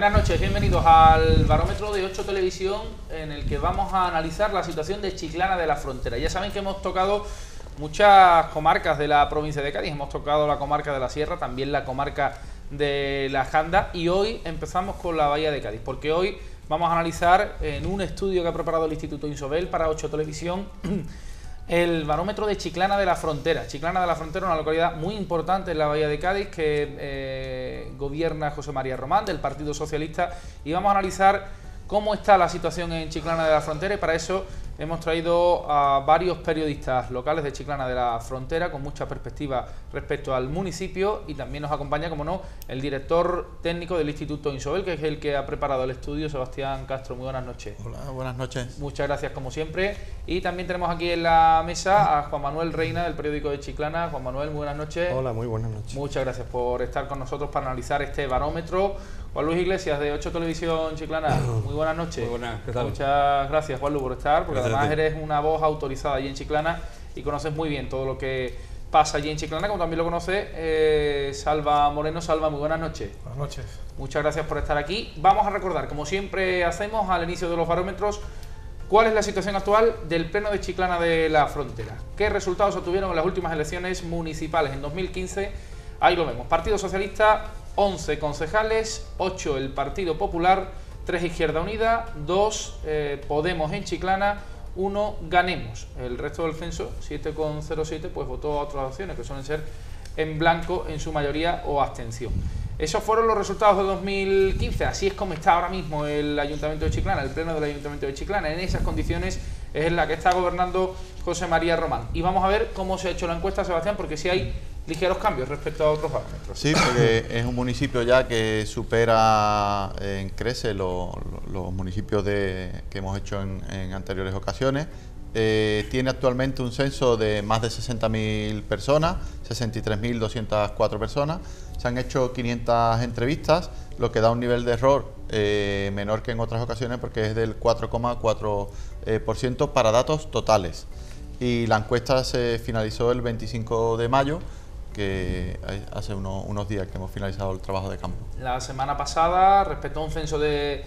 Buenas noches, bienvenidos al barómetro de 8 Televisión, en el que vamos a analizar la situación de Chiclana de la Frontera. Ya saben que hemos tocado muchas comarcas de la provincia de Cádiz, hemos tocado la comarca de la Sierra, también la comarca de la Janda, y hoy empezamos con la Bahía de Cádiz, porque hoy vamos a analizar en un estudio que ha preparado el Instituto Insobel para 8 Televisión el barómetro de Chiclana de la Frontera. Chiclana de la Frontera, una localidad muy importante en la Bahía de Cádiz que gobierna José María Román, del Partido Socialista, y vamos a analizar cómo está la situación en Chiclana de la Frontera, y para eso hemos traído a varios periodistas locales de Chiclana de la Frontera con mucha perspectiva respecto al municipio, y también nos acompaña, como no, el director técnico del Instituto Insobel, que es el que ha preparado el estudio, Sebastián Castro. Muy buenas noches. Hola, buenas noches. Muchas gracias, como siempre. Y también tenemos aquí en la mesa a Juan Manuel Reina, del periódico de Chiclana. Juan Manuel, muy buenas noches. Hola, muy buenas noches. Muchas gracias por estar con nosotros para analizar este barómetro. Juan Luis Iglesias, de 8 Televisión Chiclana, muy buenas noches. Muy buenas, ¿qué tal? Muchas gracias, Juan Luis, por estar, porque Gracias además eres una voz autorizada allí en Chiclana y conoces muy bien todo lo que pasa allí en Chiclana, como también lo conoce Salva Moreno. Salva, muy buenas noches. Buenas noches. Muchas gracias por estar aquí. Vamos a recordar, como siempre hacemos al inicio de los barómetros, cuál es la situación actual del Pleno de Chiclana de la Frontera. ¿Qué resultados obtuvieron en las últimas elecciones municipales en 2015? Ahí lo vemos. Partido Socialista, 11 concejales, 8 el Partido Popular, 3 Izquierda Unida, 2 Podemos en Chiclana, 1 Ganemos. El resto del censo, 7,07, pues votó a otras opciones que suelen ser en blanco en su mayoría o abstención. Esos fueron los resultados de 2015, así es como está ahora mismo el Ayuntamiento de Chiclana, el Pleno del Ayuntamiento de Chiclana. En esas condiciones es en la que está gobernando José María Román. Y vamos a ver cómo se ha hecho la encuesta, Sebastián, porque sí hay ligeros cambios respecto a otros parámetros. Sí, porque es un municipio ya que supera en crece los municipios que hemos hecho en anteriores ocasiones. Tiene actualmente un censo de más de 60.000 personas, 63.204 personas. Se han hecho 500 entrevistas, lo que da un nivel de error menor que en otras ocasiones, porque es del 4,4% para datos totales. Y la encuesta se finalizó el 25 de mayo, que hace unos días que hemos finalizado el trabajo de campo. La semana pasada, respecto a un censo de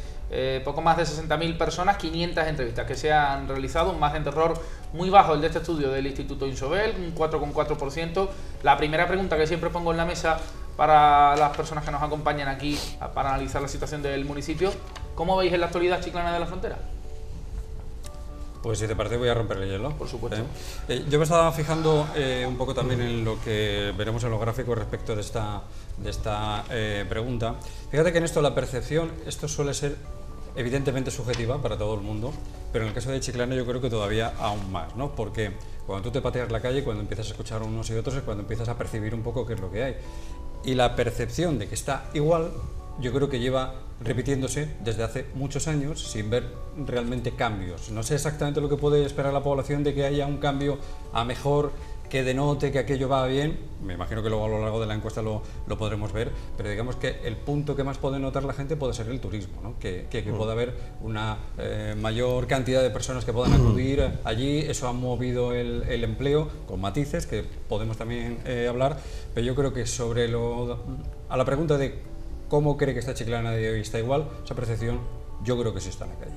poco más de 60.000 personas, 500 entrevistas que se han realizado, un margen de error muy bajo el de este estudio del Instituto Insobel, un 4,4%. La primera pregunta que siempre pongo en la mesa para las personas que nos acompañan aquí para analizar la situación del municipio: ¿cómo veis en la actualidad Chiclana de la Frontera? Pues si te parece voy a romper el hielo. Por supuesto. Yo me estaba fijando un poco también en lo que veremos en los gráficos respecto de esta pregunta. Fíjate que en esto la percepción, esto suele ser evidentemente subjetiva para todo el mundo, pero en el caso de Chiclana yo creo que todavía aún más, ¿no? Porque cuando tú te pateas la calle, cuando empiezas a escuchar unos y otros, es cuando empiezas a percibir un poco qué es lo que hay. Y la percepción de que está igual, yo creo que lleva repitiéndose desde hace muchos años sin ver realmente cambios. No sé exactamente lo que puede esperar la población de que haya un cambio a mejor, que denote que aquello va bien. Me imagino que luego a lo largo de la encuesta lo podremos ver, pero digamos que el punto que más puede notar la gente puede ser el turismo, ¿no? Que pueda haber una mayor cantidad de personas que puedan acudir allí. Eso ha movido el empleo, con matices que podemos también hablar, pero yo creo que a la pregunta de ¿cómo cree que está Chiclana de hoy? ¿Está igual? Esa percepción yo creo que sí está en la calle.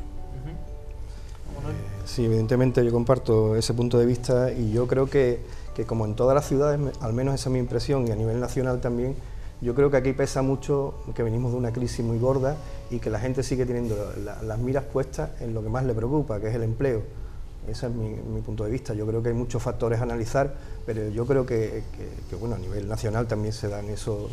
Sí, evidentemente yo comparto ese punto de vista, y yo creo que como en todas las ciudades, al menos esa es mi impresión, y a nivel nacional también, yo creo que aquí pesa mucho que venimos de una crisis muy gorda y que la gente sigue teniendo las miras puestas en lo que más le preocupa, que es el empleo. Ese es mi punto de vista. Yo creo que hay muchos factores a analizar, pero yo creo que bueno, a nivel nacional también se dan esos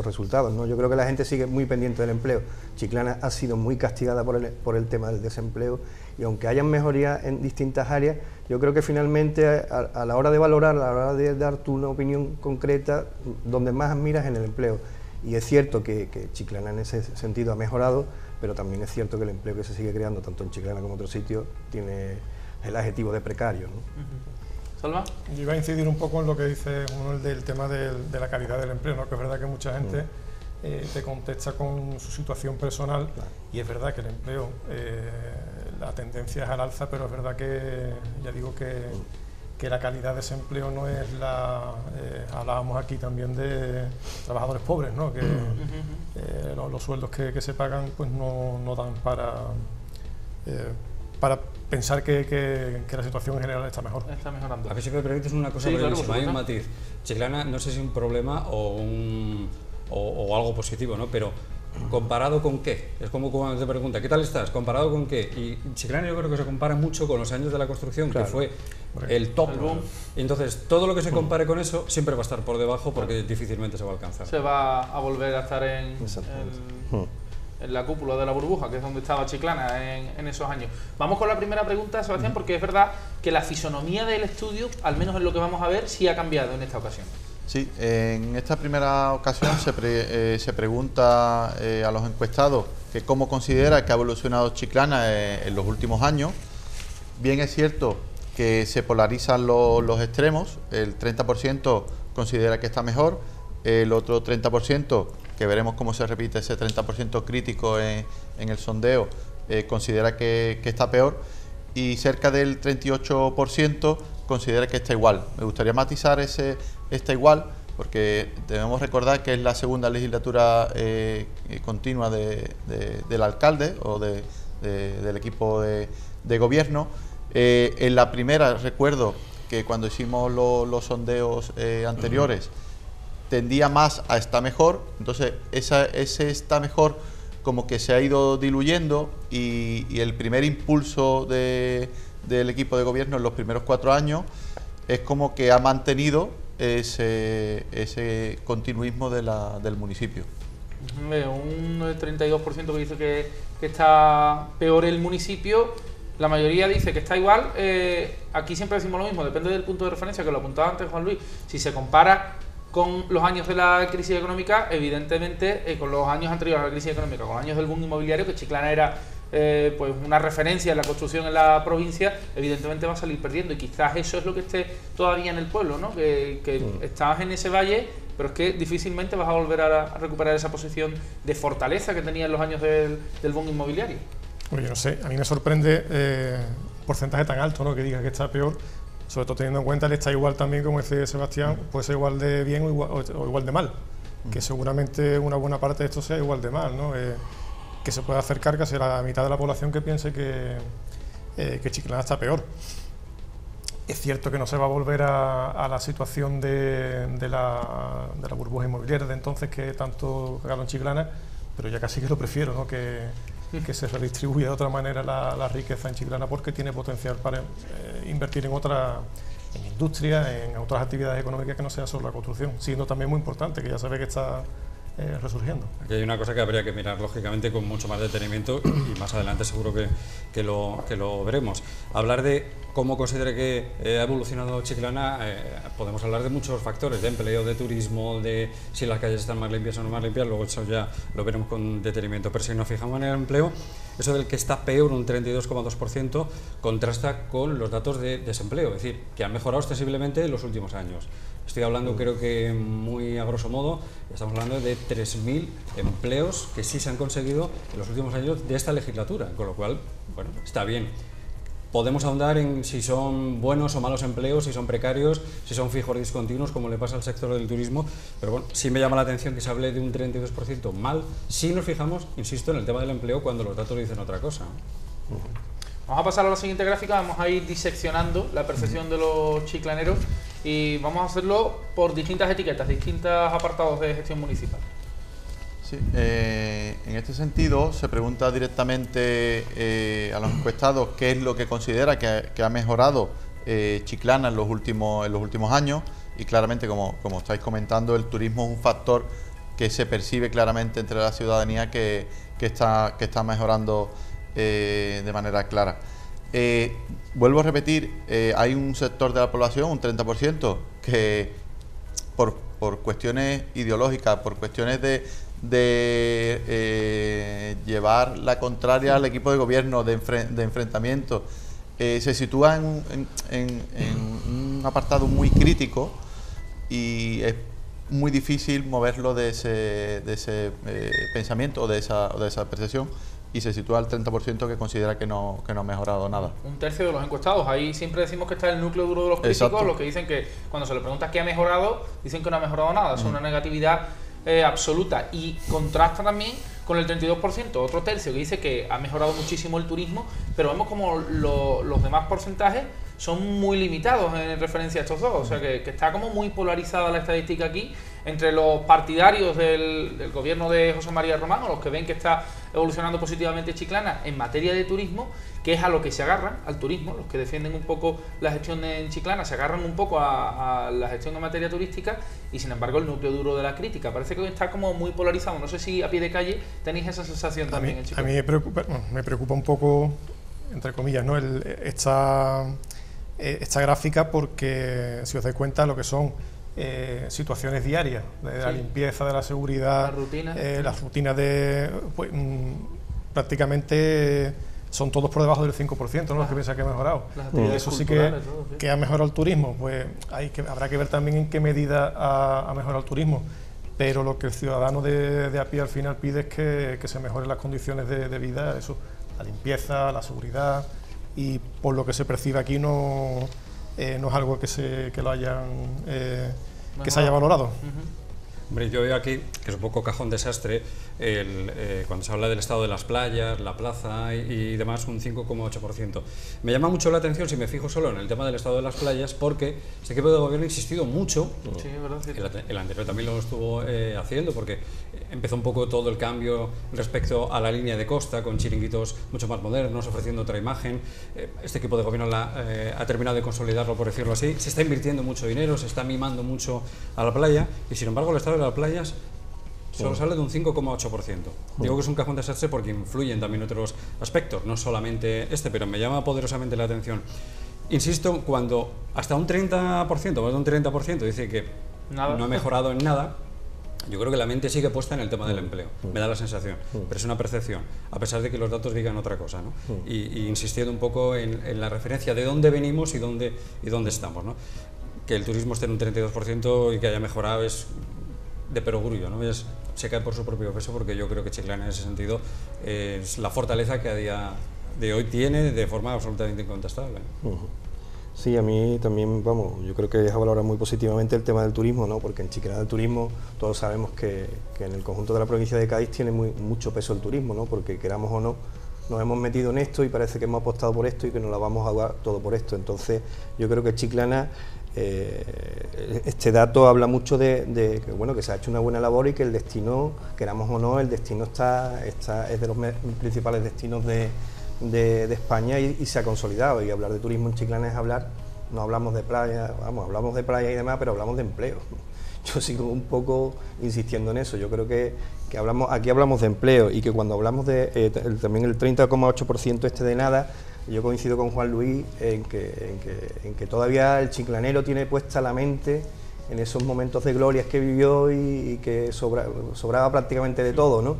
resultados, ¿no? Yo creo que la gente sigue muy pendiente del empleo. Chiclana ha sido muy castigada por el tema del desempleo, y aunque hayan mejorías en distintas áreas, yo creo que finalmente a la hora de valorar, a la hora de dar tú una opinión concreta, donde más miras en el empleo. Y es cierto que Chiclana en ese sentido ha mejorado, pero también es cierto que el empleo que se sigue creando, tanto en Chiclana como en otros sitios, tiene el adjetivo de precario, ¿no? ¿Salva? Yo iba a incidir un poco en lo que dice uno del tema de la calidad del empleo, ¿no? Que es verdad que mucha gente te contesta con su situación personal, y es verdad que el empleo, la tendencia es al alza, pero es verdad que, ya digo, que que la calidad de ese empleo no es la... hablábamos aquí también de trabajadores pobres, ¿no? Que los sueldos que se pagan pues no dan para pensar que la situación en general está mejor. Está mejorando. A ver si me permites una cosa brevísima, hay un matiz. Chiclana, no sé si es un problema o algo positivo, ¿no? Pero ¿comparado con qué? Es como cuando te pregunta, ¿qué tal estás? ¿Comparado con qué? Y Chiclana yo creo que se compara mucho con los años de la construcción, claro, que fue el top. Y entonces, todo lo que se compare con eso siempre va a estar por debajo porque difícilmente se va a alcanzar. Se va a volver a estar en la cúpula de la burbuja, que es donde estaba Chiclana en esos años. Vamos con la primera pregunta, Sebastián, porque es verdad que la fisonomía del estudio, al menos en lo que vamos a ver, sí ha cambiado en esta ocasión. Sí, en esta primera ocasión se pregunta a los encuestados que cómo considera que ha evolucionado Chiclana en los últimos años. Bien es cierto que se polarizan los extremos, el 30% considera que está mejor, el otro 30%, que veremos cómo se repite ese 30% crítico en el sondeo, considera que está peor, y cerca del 38% considera que está igual. Me gustaría matizar ese está igual, porque debemos recordar que es la segunda legislatura continua del alcalde o del equipo de gobierno. En la primera, recuerdo que cuando hicimos los sondeos anteriores, tendía más a está mejor, entonces ese está mejor como que se ha ido diluyendo, y el primer impulso del equipo de gobierno en los primeros 4 años es como que ha mantenido ese continuismo del municipio. Un 32% que dice que está peor el municipio, la mayoría dice que está igual. Aquí siempre decimos lo mismo, depende del punto de referencia, que lo apuntaba antes Juan Luis. Si se compara con los años de la crisis económica, evidentemente con los años anteriores a la crisis económica, con los años del boom inmobiliario, que Chiclana era pues una referencia en la construcción en la provincia, evidentemente va a salir perdiendo, y quizás eso es lo que esté todavía en el pueblo, ¿no? Que estás en ese valle, pero es que difícilmente vas a volver a recuperar esa posición de fortaleza que tenía en los años del boom inmobiliario. Bueno, yo no sé, a mí me sorprende un porcentaje tan alto, ¿no? Que diga que está peor, sobre todo teniendo en cuenta el está igual también, como dice Sebastián, puede ser igual de bien o igual de mal, que seguramente una buena parte de esto sea igual de mal, ¿no? Que se puede acercar casi a la mitad de la población que piense que Chiclana está peor. Es cierto que no se va a volver a la situación de la burbuja inmobiliaria de entonces, que tanto ganó en Chiclana, pero ya casi que lo prefiero, ¿no? Que se redistribuya de otra manera la riqueza en Chiclana, porque tiene potencial para invertir en industria, en otras actividades económicas que no sea solo la construcción, siendo también muy importante, que ya se ve que está resurgiendo. Aquí hay una cosa que habría que mirar lógicamente con mucho más detenimiento, y más adelante seguro que lo veremos. Hablar de cómo considere que ha evolucionado Chiclana, podemos hablar de muchos factores, de empleo, de turismo, de si las calles están más limpias o no más limpias, luego eso ya lo veremos con detenimiento. Pero si nos fijamos en el empleo, eso del que está peor, un 32,2%, contrasta con los datos de desempleo, es decir, que han mejorado ostensiblemente en los últimos años. Estoy hablando, creo que muy a grosso modo, estamos hablando de 3.000 empleos que sí se han conseguido en los últimos años de esta legislatura, con lo cual, bueno, está bien. Podemos ahondar en si son buenos o malos empleos, si son precarios, si son fijos o discontinuos, como le pasa al sector del turismo, pero bueno, sí me llama la atención que se hable de un 32% mal, si nos fijamos, insisto, en el tema del empleo, cuando los datos dicen otra cosa. Vamos a pasar a la siguiente gráfica, vamos a ir diseccionando la percepción de los chiclaneros, y vamos a hacerlo por distintas etiquetas, distintos apartados de gestión municipal. Sí, en este sentido se pregunta directamente a los encuestados qué es lo que considera que ha mejorado Chiclana en los últimos años, y claramente, como estáis comentando, el turismo es un factor que se percibe claramente entre la ciudadanía que está mejorando de manera clara. Vuelvo a repetir, hay un sector de la población, un 30%, que por cuestiones ideológicas, por cuestiones de llevar la contraria al equipo de gobierno, de enfrentamiento, se sitúa en un apartado muy crítico, y es muy difícil moverlo de ese pensamiento o de esa percepción. y se sitúa al 30% que considera que no ha mejorado nada. Un tercio de los encuestados. Ahí siempre decimos que está el núcleo duro de los críticos, Exacto. los que dicen que cuando se le pregunta qué ha mejorado, dicen que no ha mejorado nada. Es una negatividad absoluta, y contrasta también con el 32%, otro tercio que dice que ha mejorado muchísimo el turismo, pero vemos como los demás porcentajes son muy limitados en referencia a estos dos, o sea que está como muy polarizada la estadística aquí entre los partidarios del gobierno de José María Román, o los que ven que está evolucionando positivamente Chiclana en materia de turismo, que es a lo que se agarran, al turismo. Los que defienden un poco la gestión en Chiclana se agarran un poco a la gestión en materia turística, y sin embargo el núcleo duro de la crítica parece que está como muy polarizado. No sé si a pie de calle tenéis esa sensación también en Chiclana. A mí me preocupa un poco, entre comillas, ¿no? esta gráfica, porque si os dais cuenta lo que son situaciones diarias de la limpieza, de la seguridad, las rutinas de prácticamente son todos por debajo del 5%, ¿no? Los que piensan que ha mejorado. Eso sí que ha mejorado el turismo, pues habrá que ver también en qué medida ha mejorado el turismo, pero lo que el ciudadano de a pie al final pide es que se mejoren las condiciones de vida, eso, la limpieza, la seguridad, y por lo que se percibe aquí no es algo que se haya valorado. Hombre, yo veo aquí que es un poco cajón desastre cuando se habla del estado de las playas, la plaza y demás, un 5,8%. Me llama mucho la atención, si me fijo solo en el tema del estado de las playas, porque este equipo de gobierno ha insistido mucho, sí, ¿verdad? El anterior también lo estuvo haciendo, porque empezó un poco todo el cambio respecto a la línea de costa, con chiringuitos mucho más modernos, ofreciendo otra imagen. Este equipo de gobierno ha terminado de consolidarlo, por decirlo así. Se está invirtiendo mucho dinero, se está mimando mucho a la playa, y sin embargo el estado de las playas solo sale de un 5,8%. Digo que es un cajón desastre porque influyen también otros aspectos, no solamente este, pero me llama poderosamente la atención. Insisto, cuando hasta un 30%, más de un 30% dice que no ha mejorado en nada, yo creo que la mente sigue puesta en el tema del empleo, me da la sensación, pero es una percepción, a pesar de que los datos digan otra cosa, ¿no? Y insistiendo un poco en la referencia de dónde venimos y dónde estamos, ¿no? Que el turismo esté en un 32% y que haya mejorado es de perogrullo, ¿no? Se cae por su propio peso, porque yo creo que Chiclana en ese sentido es la fortaleza que a día de hoy tiene de forma absolutamente incontestable. Sí, a mí también, vamos, yo creo que deja valorar muy positivamente el tema del turismo, ¿no? Porque en Chiclana el turismo, todos sabemos que en el conjunto de la provincia de Cádiz tiene mucho peso el turismo, ¿no? Porque queramos o no, nos hemos metido en esto y parece que hemos apostado por esto y que nos la vamos a jugar todo por esto. Entonces, yo creo que Chiclana, este dato habla mucho de que, bueno, que se ha hecho una buena labor y que el destino, queramos o no, el destino es de los principales destinos de España y se ha consolidado. Y hablar de turismo en Chiclana es no hablamos de playa, vamos, hablamos de playa y demás, pero hablamos de empleo. Yo sigo un poco insistiendo en eso. Yo creo que aquí hablamos de empleo, y que cuando hablamos de también el 30,8% de nada, yo coincido con Juan Luis en que todavía el chiclanero tiene puesta la mente en esos momentos de glorias que vivió y que sobraba prácticamente de todo, ¿no?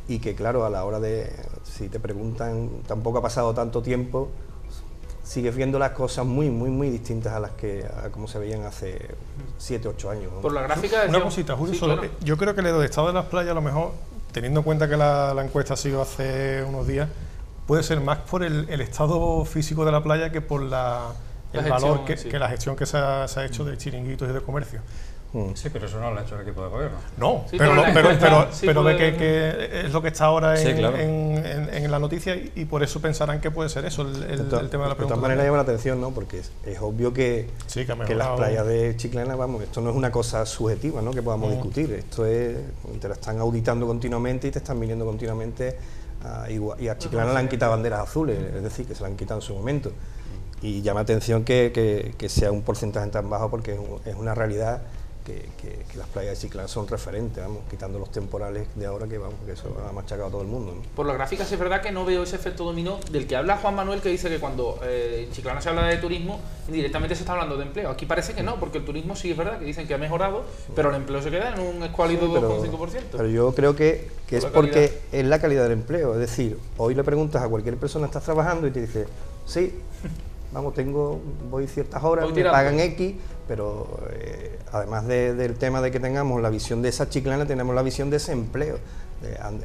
Y que claro, a la hora si te preguntan, tampoco ha pasado tanto tiempo, sigues viendo las cosas muy distintas a como se veían hace 7, 8 años, ¿no? Por la gráfica... Una cosita, Julio, sí, claro. Yo creo que el estado de las playas, a lo mejor, teniendo en cuenta que la encuesta ha sido hace unos días, puede ser más por el estado físico de la playa que por el valor que la gestión que se ha hecho de chiringuitos y de comercio. Sí, pero eso no lo ha hecho el equipo de gobierno. No, sí, pero ve que es lo que está ahora claro, en la noticia, y por eso pensarán que puede ser eso el tema de la pregunta. De todas maneras llama la atención, ¿no? Porque es obvio que las playas de Chiclana, vamos, esto no es una cosa subjetiva, ¿no? Que podamos discutir. Esto es, te la están auditando continuamente y te están viniendo continuamente y a Chiclana le han quitado banderas azules, es decir, que se la han quitado en su momento. Y llama la atención que sea un porcentaje tan bajo, porque es una realidad que las playas de Chiclana son referentes, vamos, quitando los temporales de ahora, que eso ha machacado a todo el mundo, ¿no? Por las gráficas es verdad que no veo ese efecto dominó del que habla Juan Manuel, que dice que cuando en Chiclana se habla de turismo, indirectamente se está hablando de empleo. Aquí parece que no, porque el turismo sí es verdad que dicen que ha mejorado, pero el empleo se queda en un escuálido 2,5%. Pero yo creo que es porque es la calidad del empleo. Es decir, hoy le preguntas a cualquier persona, ¿estás trabajando? Y te dice, sí, vamos, voy ciertas horas, me pagan X, pero además del tema de que tengamos la visión de esa Chiclana, tenemos la visión de ese empleo.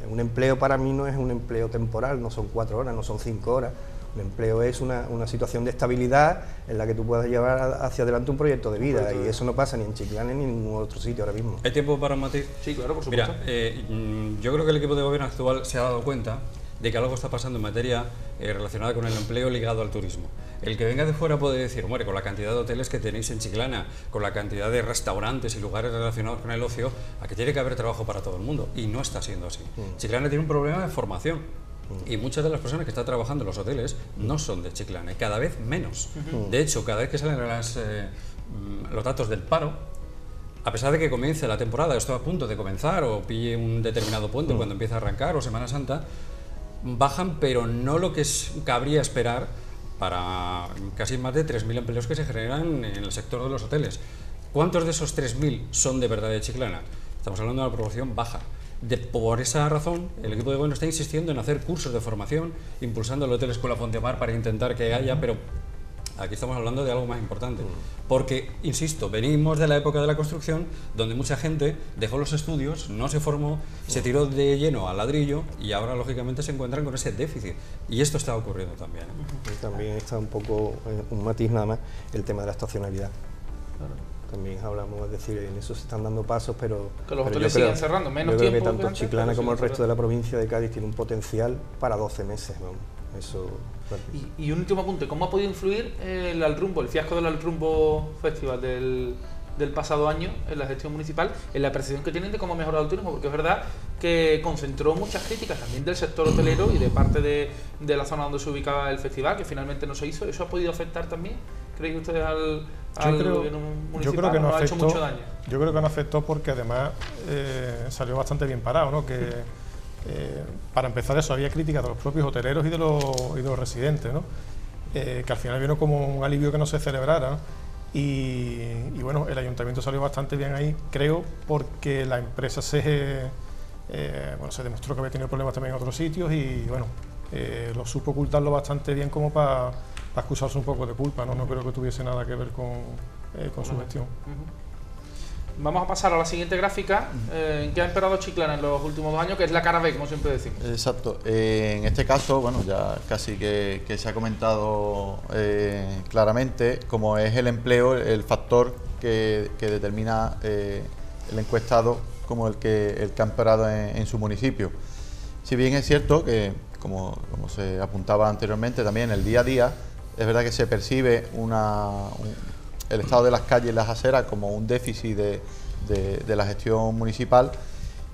Un empleo para mí no es un empleo temporal, no son 4 horas, no son 5 horas. Un empleo es una situación de estabilidad en la que tú puedas llevar hacia adelante un proyecto de vida, y eso no pasa ni en Chiclana ni en ningún otro sitio ahora mismo. ¿Hay tiempo para un matiz? Sí, claro, por supuesto. Mira, yo creo que el equipo de gobierno actual se ha dado cuenta de que algo está pasando en materia relacionada con el empleo ligado al turismo. El que venga de fuera puede decir, hombre, con la cantidad de hoteles que tenéis en Chiclana, con la cantidad de restaurantes y lugares relacionados con el ocio, aquí tiene que haber trabajo para todo el mundo, y no está siendo así. Chiclana tiene un problema de formación, y muchas de las personas que están trabajando en los hoteles no son de Chiclana, y cada vez menos. De hecho, cada vez que salen los datos del paro, a pesar de que comience la temporada, esto a punto de comenzar, o pille un determinado puente cuando empieza a arrancar, o Semana Santa, bajan, pero no lo que cabría esperar para casi más de 3.000 empleos que se generan en el sector de los hoteles. ¿Cuántos de esos 3.000 son de verdad de Chiclana? Estamos hablando de una proporción baja. Por esa razón, el equipo de gobierno está insistiendo en hacer cursos de formación, impulsando el Hotel Escuela Fontemar para intentar que haya, pero aquí estamos hablando de algo más importante, porque, insisto, venimos de la época de la construcción, donde mucha gente dejó los estudios, no se formó, se tiró de lleno al ladrillo, y ahora, lógicamente, se encuentran con ese déficit, y esto está ocurriendo también. Y también está un poco, un matiz nada más, el tema de la estacionalidad. También hablamos, es decir, en eso se están dando pasos, pero que los hoteles siguen cerrando, menos tiempo. Yo creo que tanto antes, Chiclana como el resto de la provincia de Cádiz tiene un potencial para 12 meses, vamos. Eso. Y un último apunte, ¿cómo ha podido influir el Altrumbo, el fiasco del Altrumbo Festival del pasado año en la gestión municipal, en la percepción que tienen de cómo ha mejorado el turismo? Porque es verdad que concentró muchas críticas también del sector hotelero y de parte de la zona donde se ubicaba el festival, que finalmente no se hizo. ¿Eso ha podido afectar también, creéis ustedes, al gobierno municipal? Yo creo que no ha afectó, hecho mucho daño. yo creo que no afectó porque además salió bastante bien parado, ¿no? Para empezar, eso, había críticas de los propios hoteleros y de los residentes, ¿no? Que al final vino como un alivio que no se celebrara, ¿no? Y bueno, el ayuntamiento salió bastante bien ahí, creo, porque la empresa se demostró que había tenido problemas también en otros sitios, y bueno, lo supo ocultarlo bastante bien como para excusarse un poco de culpa, ¿no? No creo que tuviese nada que ver con su gestión. Vamos a pasar a la siguiente gráfica, en que ha empeorado Chiclana en los últimos 2 años, que es la cara B, como siempre decimos. Exacto. En este caso, bueno, ya casi que se ha comentado claramente, como es el empleo, el factor que determina el encuestado como el que ha empeorado en su municipio. Si bien es cierto que, como se apuntaba anteriormente, también el día a día, es verdad que se percibe el estado de las calles y las aceras como un déficit de la gestión municipal,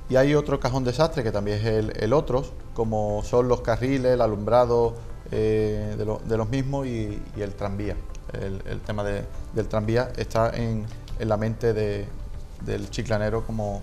y hay otro cajón desastre que también es el otros, como son los carriles, el alumbrado de los mismos y el tranvía. El tema del tranvía está en la mente del chiclanero como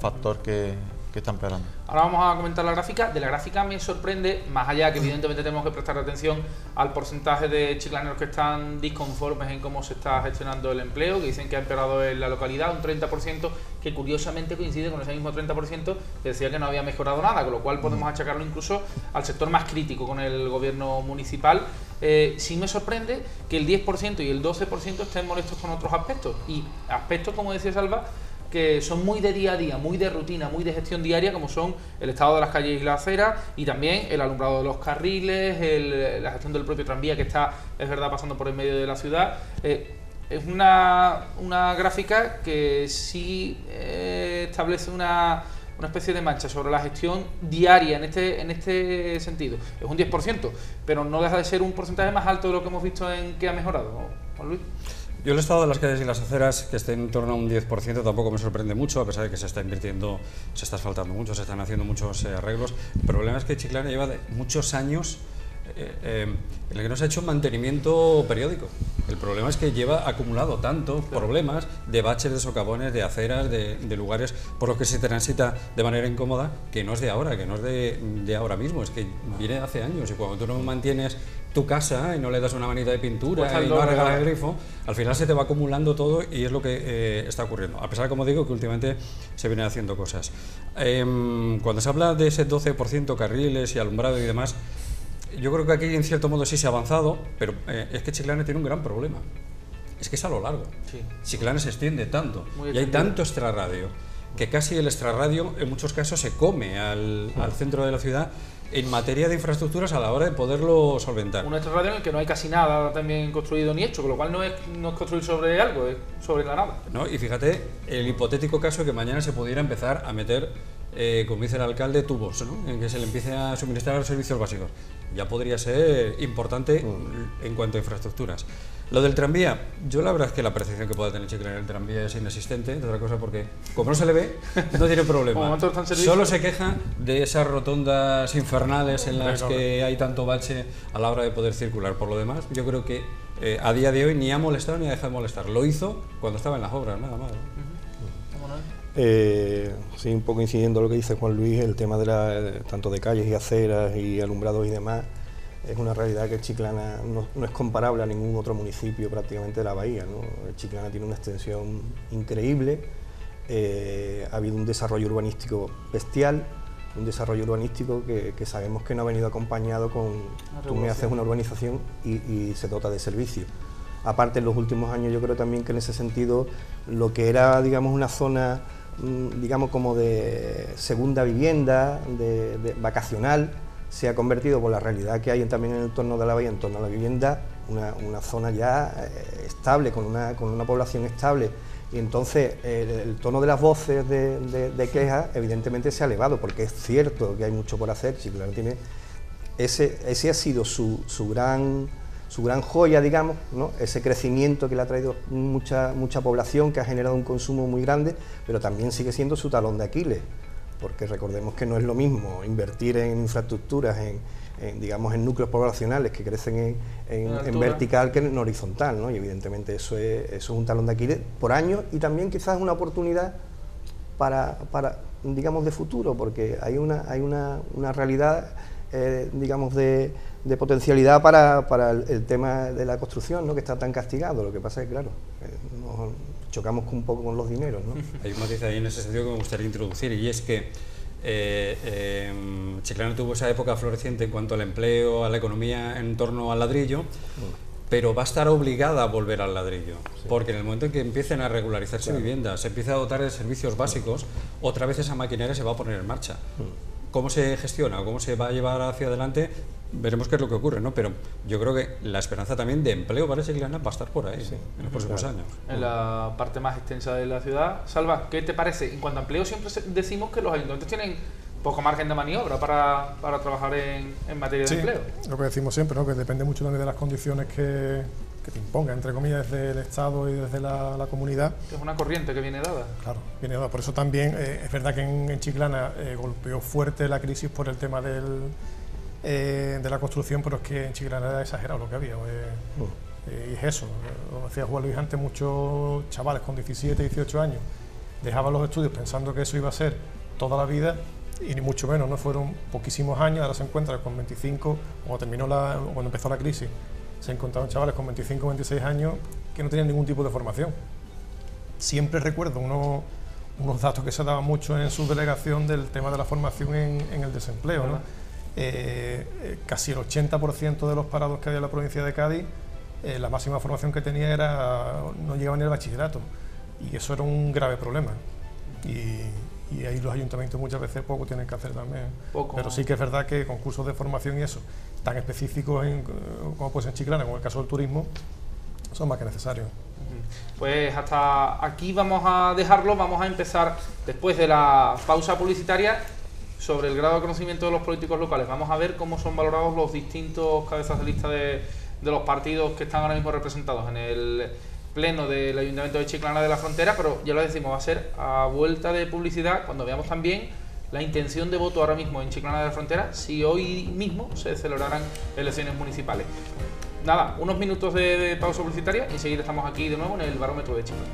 factor que está empeorando. Ahora vamos a comentar la gráfica. De la gráfica me sorprende, más allá que evidentemente tenemos que prestar atención al porcentaje de chiclaneros que están disconformes en cómo se está gestionando el empleo, que dicen que ha empeorado en la localidad un 30%, que curiosamente coincide con ese mismo 30% que decía que no había mejorado nada, con lo cual podemos achacarlo incluso al sector más crítico con el gobierno municipal. Sí me sorprende que el 10% y el 12% estén molestos con otros aspectos, y aspectos, como decía Salva, que son muy de día a día, muy de rutina, muy de gestión diaria, como son el estado de las calles y la acera, y también el alumbrado de los carriles, la gestión del propio tranvía, que está, es verdad, pasando por el medio de la ciudad. Es una gráfica que sí establece una especie de mancha sobre la gestión diaria en este sentido. Es un 10%, pero no deja de ser un porcentaje más alto de lo que hemos visto en que ha mejorado, Juan Luis. Yo el estado de las calles y las aceras, que esté en torno a un 10%, tampoco me sorprende mucho, a pesar de que se está invirtiendo, se está asfaltando mucho, se están haciendo muchos arreglos. El problema es que Chiclana lleva muchos años en el que no se ha hecho un mantenimiento periódico. El problema es que lleva acumulado tantos problemas de baches, de socavones, de aceras, de lugares por los que se transita de manera incómoda, que no es de ahora, que no es de ahora mismo, es que viene de hace años, y cuando tú no mantienes tu casa y no le das una manita de pintura y no arreglas el grifo, al final se te va acumulando todo, y es lo que está ocurriendo, a pesar, como digo, que últimamente se vienen haciendo cosas. Cuando se habla de ese 12% carriles y alumbrado y demás, yo creo que aquí en cierto modo sí se ha avanzado, pero es que Chiclana tiene un gran problema, es que es a lo largo. Sí. Chiclana se extiende tanto y hay tanto extrarradio que casi el extrarradio en muchos casos se come al centro de la ciudad en materia de infraestructuras a la hora de poderlo solventar. Un extrarradio en el que no hay casi nada también construido ni hecho, con lo cual no es construir sobre algo, es sobre la nada. ¿No? Y fíjate, el hipotético caso de que mañana se pudiera empezar a meter, como dice el alcalde, tubos, ¿no? En que se le empiece a suministrar los servicios básicos. Ya podría ser importante en cuanto a infraestructuras. Lo del tranvía, yo la verdad es que la percepción que pueda tener Chiclana en el tranvía es inexistente, entre otra cosa porque como no se le ve, no tiene problema. Solo se queja de esas rotondas infernales en las que hay tanto bache a la hora de poder circular. Por lo demás, yo creo que a día de hoy ni ha molestado ni ha dejado de molestar. Lo hizo cuando estaba en las obras, nada más, ¿no? Sí, un poco incidiendo en lo que dice Juan Luis, el tema de tanto de calles y aceras y alumbrados y demás, es una realidad que Chiclana no es comparable a ningún otro municipio prácticamente de la bahía, ¿no? Chiclana tiene una extensión increíble, ha habido un desarrollo urbanístico bestial, un desarrollo urbanístico que sabemos que no ha venido acompañado con tú me haces una urbanización y se dota de servicios. Aparte, en los últimos años yo creo también que en ese sentido lo que era, digamos, una zona, digamos, como de segunda vivienda, de vacacional, se ha convertido por la realidad que hay también en el entorno de la bahía, en torno a la vivienda, una zona ya estable, con una población estable, y entonces el tono de las voces de quejas evidentemente se ha elevado, porque es cierto que hay mucho por hacer. Chiclana tiene, ese ha sido su gran joya, digamos, ¿no? Ese crecimiento que le ha traído mucha población, que ha generado un consumo muy grande, pero también sigue siendo su talón de Aquiles, porque recordemos que no es lo mismo invertir en infraestructuras, digamos, en núcleos poblacionales que crecen en vertical que en horizontal, ¿no? Y evidentemente eso es un talón de Aquiles por años, y también quizás una oportunidad para digamos, de futuro, porque hay una realidad, digamos, de potencialidad para el tema de la construcción, ¿no? Que está tan castigado. Lo que pasa es que, claro, nos chocamos un poco con los dineros, ¿no? Hay un matiz ahí en ese sentido que me gustaría introducir, y es que Chiclana tuvo esa época floreciente en cuanto al empleo, a la economía en torno al ladrillo, pero va a estar obligada a volver al ladrillo, porque en el momento en que empiecen a regularizarse viviendas, se empieza a dotar de servicios básicos, otra vez esa maquinaria se va a poner en marcha. ¿Cómo se gestiona o cómo se va a llevar hacia adelante? Veremos qué es lo que ocurre, ¿no? Pero yo creo que la esperanza también de empleo para Chiclana va a estar por ahí, en los próximos años. En la parte más extensa de la ciudad. Salva, ¿qué te parece? En cuanto a empleo, siempre decimos que los ayuntamientos tienen poco margen de maniobra para trabajar en materia de empleo. Lo que decimos siempre, ¿no? Que depende mucho también de las condiciones que te imponga, entre comillas, desde el Estado y desde la comunidad. Que es una corriente que viene dada. Claro, viene dada. Por eso también es verdad que en Chiclana golpeó fuerte la crisis por el tema de la construcción, pero es que en Chiclana era exagerado lo que había. Y es eso, como decía Juan Luis antes, muchos chavales con 17, 18 años dejaban los estudios pensando que eso iba a ser toda la vida, y ni mucho menos, no fueron poquísimos años. Ahora se encuentran con 25, cuando empezó la crisis, se encontraron chavales con 25 o 26 años que no tenían ningún tipo de formación. Siempre recuerdo unos datos que se daban mucho en su delegación del tema de la formación en el desempleo, ¿no? Casi el 80% de los parados que había en la provincia de Cádiz, la máxima formación que tenía no llegaba ni al bachillerato, y eso era un grave problema. Y ahí los ayuntamientos muchas veces poco tienen que hacer también. Pero sí que es verdad que concursos de formación y eso, tan específicos como puede ser en Chiclana, como el caso del turismo, son más que necesarios. Pues hasta aquí vamos a dejarlo. Vamos a empezar, después de la pausa publicitaria, sobre el grado de conocimiento de los políticos locales. Vamos a ver cómo son valorados los distintos cabezas de lista de los partidos que están ahora mismo representados en el pleno del Ayuntamiento de Chiclana de la Frontera, pero ya lo decimos, va a ser a vuelta de publicidad, cuando veamos también la intención de voto ahora mismo en Chiclana de la Frontera, si hoy mismo se celebrarán elecciones municipales. Nada, unos minutos de pausa publicitaria y enseguida estamos aquí de nuevo en el Barómetro de Chiclana.